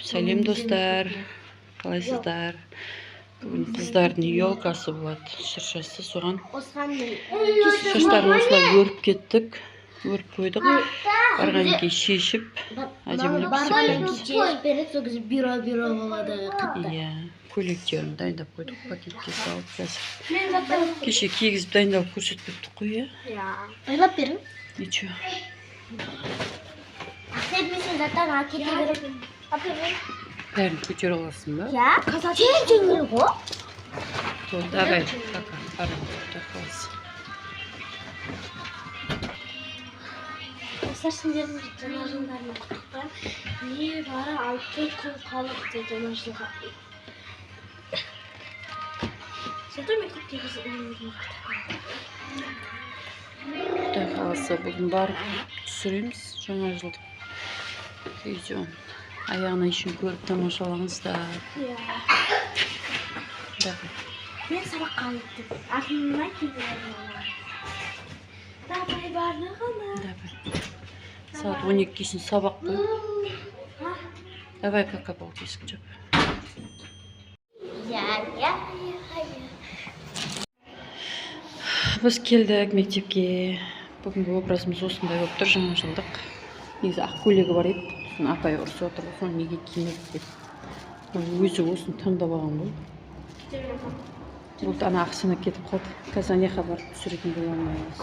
Салим достар. Қалайсыздар? Бүгін қыздардың йогасы болады. Шыршасы соған. Шаштарын осылай өріп кеттік. Өріп қойдық. Барған кейін шешіп, әдемілеп пісіп қоймыз. Иә, көйлектерін дайындап қойдық. Пакетке салып қазір. Кеше кигізіп дайындалып көрсетпепті қой, иә? Байлап берің. Ничего. Ақсебмесін заттан акете беріп. Бәрін көтер аласың ба? Я? Сен жеңіл ғой? Давай, пока. Арматурда қаласың. Достар, сендердің жаңа жылдарына құттықтаймын. Не бары 6 күн қалыпты жаңа жылға. Сонда мектептегі өмірін құттықтаймын. Құдай қаласа бүгін барып түсіреміз жаңа жылдық видеоны. Аяғына үшін көріп тамашалаңыздар. Мен сабаққа кеттім. Артымнан келдім. Давай барлығына. Saat 12'sin sabah bu. Давай пока полтиск жап. Біз келдік мектепке. Бүгінгі образымыз осындай болып тұр, жаңа жылдық. Негізі ақ көйлегі бар еді. Соны апай ұрысып отыр, соны неге кимеді деп. Өзі осыны таңдап алған ғой. Бұл ана ақсына кетіп қалды. Казанияға барып түсіретін бола алмаймыз.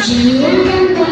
Jangan lupa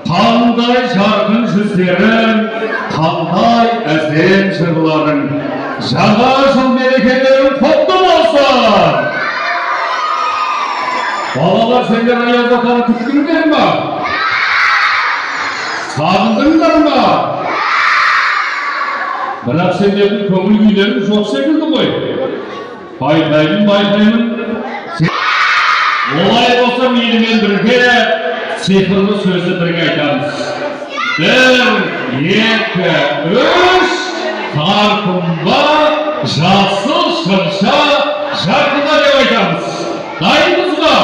Qanday şarkın süslerin, qanday əzim çırların, Жаңашыл мерекелерің құтты болсын! Балалар, сендер Аяз Атаны күттіңдер ма? Сағындыңдар ма? Бірақ сендердің көңіл күйлерің жоқ секілді ғой. Байқаймын. Олай болса менімен бірге сиқырлы сөзді бірге айтамыз. 1, 2, 3 Қарқымба жасыл шырша жарқында деп айтамыз. Дайынбыз ба?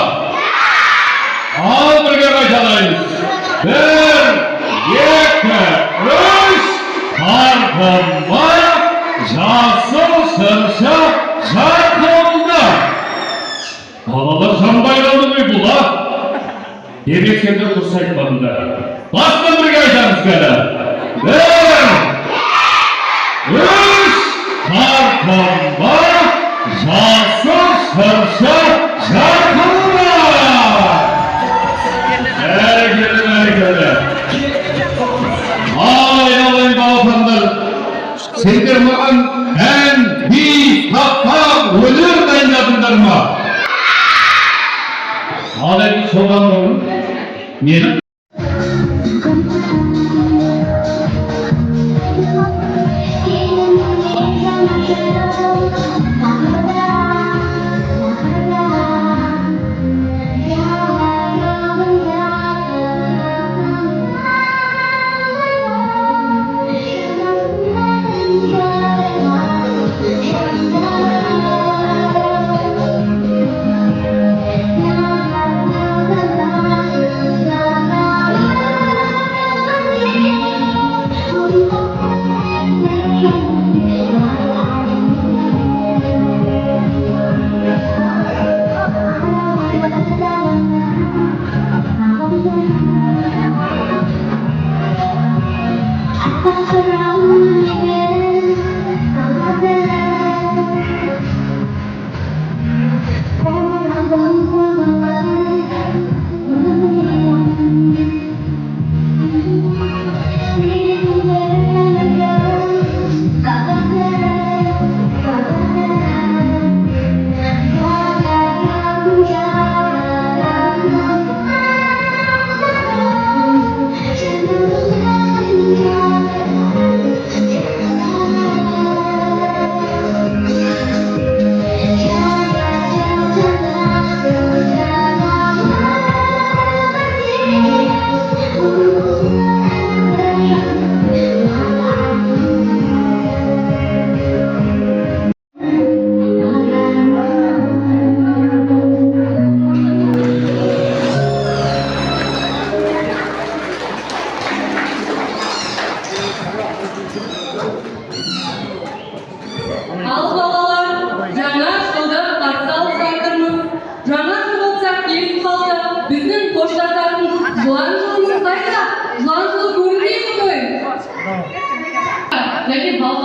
Ал бірге айталаймыз. 1, 2, 3 Қарқымба жасыл шырша жарқында. Балалар жанбайланды ме бұл, а? Демек сендер дұрыс айтпадыңдар. Басқа бірге айтамыз кәді. 1, 3 Қарқымба жасыл шырша жарқында. Әрекелі. Айналайын балапандар, сендер маған ән, би, таққа, өнер дайындадыңдар ма? Ал әнді соған болын, менің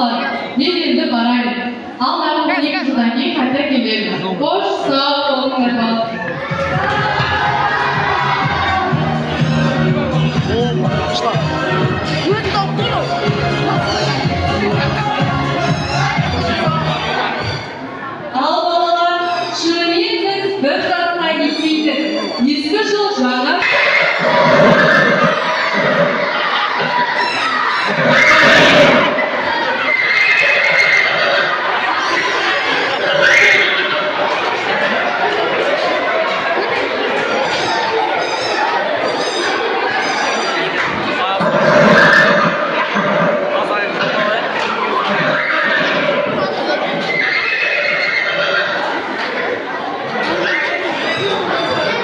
балалар, мен енді барайын. Алдағы 2 жылдан кейін қайта келемін. Қош сау болыңыздар. Ал балалар, шынымен біз бір затқа кетпейді. Ескі жыл жаңа.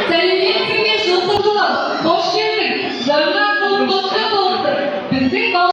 Сәлеметсіңдер жылқышылар, қош келдің. Жаңа жыл құтты болсын. Біздің бал...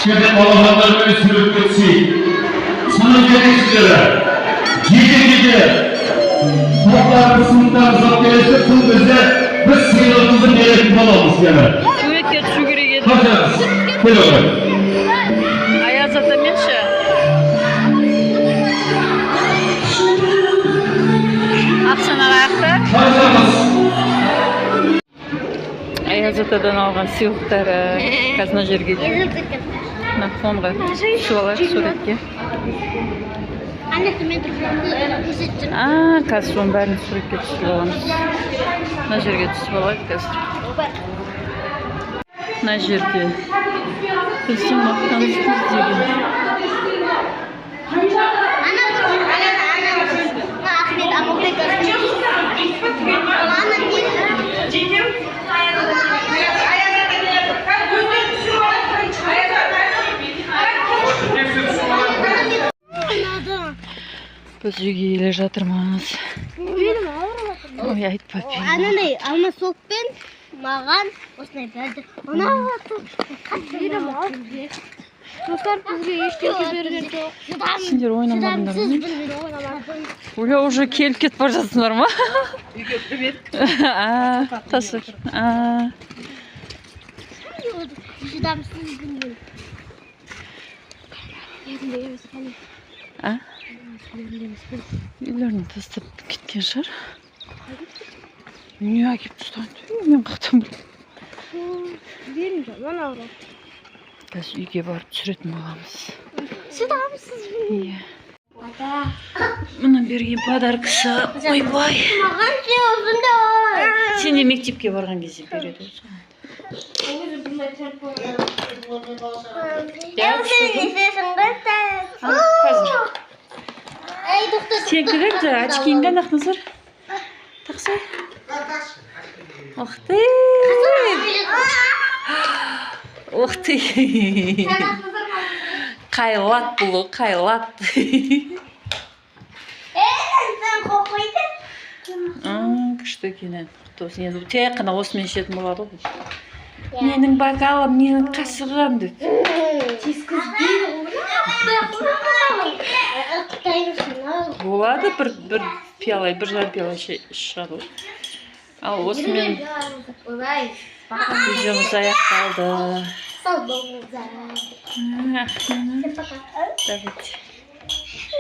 Şeref olanlarını sürüp geçsin. Sana gerekçileri, gece toplar kısımdan zaptiyesi kıl bize biz sıyırımızın gerekli olamız yani. Suretке түсу керек еді. Kaçarız. Gel oğlum. Аяз атаменші. Ақшаны аяқты. Kaçarız. Аяз атадан алған сыйлықтары қазір мына жерге мына фонға түсіп алайық суретке. Annesi mikrofonu көрсетші. Қазір соның бәрін суретке түсіріп аламыз. Мына жерге түсіп алайық қазір. мына жерде біздің мақтанышымыз деген. Біз үйге келе жатырмыз. Ой, айтпа. Анандай алма сокпен маған осындай берді. Ұнап достар бізге ештеңе берген жоқ. Сендер ойнамадыңдар ма? Оля уже келіп кетіп бара жатсыңдар ма? Үйге кіріп тасыр. Шыдамсыз білмеймін. Үйлерін тастап кеткен шығар. Не әкеп тұстан? Мен қақтан білем. Берім жаман ауырады. Қазір үйге барып түсіретін боламыз. Шыдамсыз білмеймін. Мұны берген подаркасы. Ойбай. Маған же осында. Сен де мектепке барған кезде береді осы. Қазір. Сен кіріп очкиң қанақ назар? Тақсай. Ух ты! Ух ты! Қайлат бұл, қайлат. Сен қоқиды? Күшті екен. Енді тек қана осымен ішетін болады ғой. Менің бокалым, менің қасығым деп. Болады бір пиала, бір жарым пиала шығады ғой. Ал осымен видеомыз аяқталды. Сау болыңыздар. Давайте.